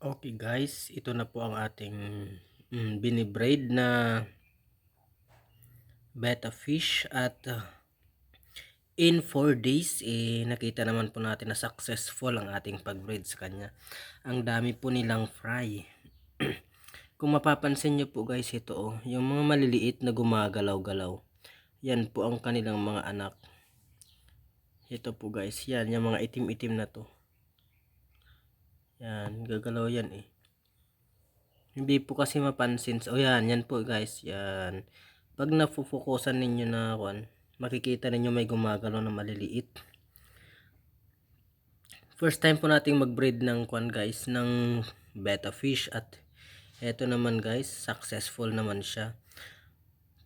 Okay guys, ito na po ang ating binibraid na betta fish at in 4 days nakita naman po natin na successful ang ating pag-breed sa kanya. Ang dami po nilang fry. Kung mapapansin nyo po guys, ito yung mga maliliit na gumagalaw-galaw. Yan po ang kanilang mga anak. Ito po guys, yan yung mga itim-itim na to. Yan, gagalaw yan Hindi po kasi mapansin. Yan po guys, yan. Pag nafufokusan ninyo na makikita ninyo may gumagalaw na maliliit. First time po nating mag-breed ng guys, ng betta fish at eto naman guys, successful naman siya.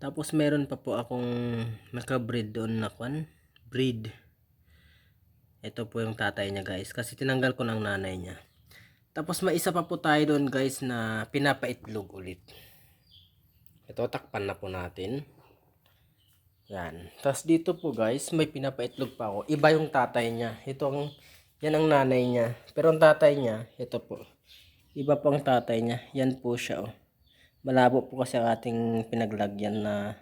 Tapos meron pa po akong naka-breed doon na breed. Ito po yung tatay niya guys, kasi tinanggal ko ng nanay niya. Tapos may isa pa po tayo doon guys na pinapaitlog ulit. Ito, takpan na po natin. Yan. Tapos dito po guys, may pinapaitlog pa ako. Iba yung tatay niya. Yan ang nanay niya. Pero ang tatay niya, ito po. Iba po ang tatay niya. Yan po siya Malabo po kasi ang ating pinaglagyan na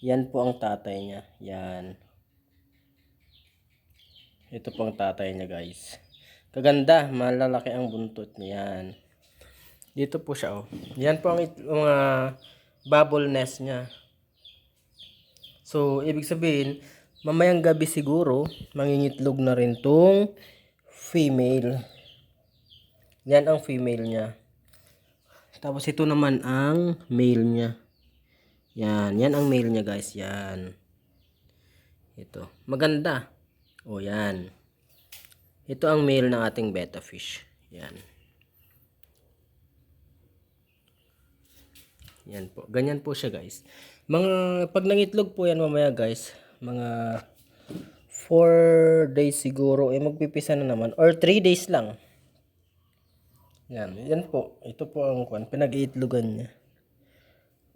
Yan po ang tatay niya. Yan. Ito po ang tatay niya guys. Kaganda, malalaki ang buntot niya. Yan. Dito po siya Yan po ang mga bubble nest niya. So, ibig sabihin, mamayang gabi siguro, mangingitlog na rin tong female. Yan ang female niya. Tapos ito naman ang male niya. Yan ang male niya guys. Yan. Ito. Maganda. Yan. Ito ang male ng ating betta fish. Yan. Yan po. Ganyan po siya guys. Pag nangitlog po yan mamaya guys, mga 4 days siguro, magpipisa na naman. Or 3 days lang. Yan po. Ito po ang pinag-iitlogan niya.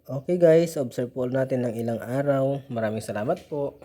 Okay guys, observe po natin ng ilang araw. Maraming salamat po.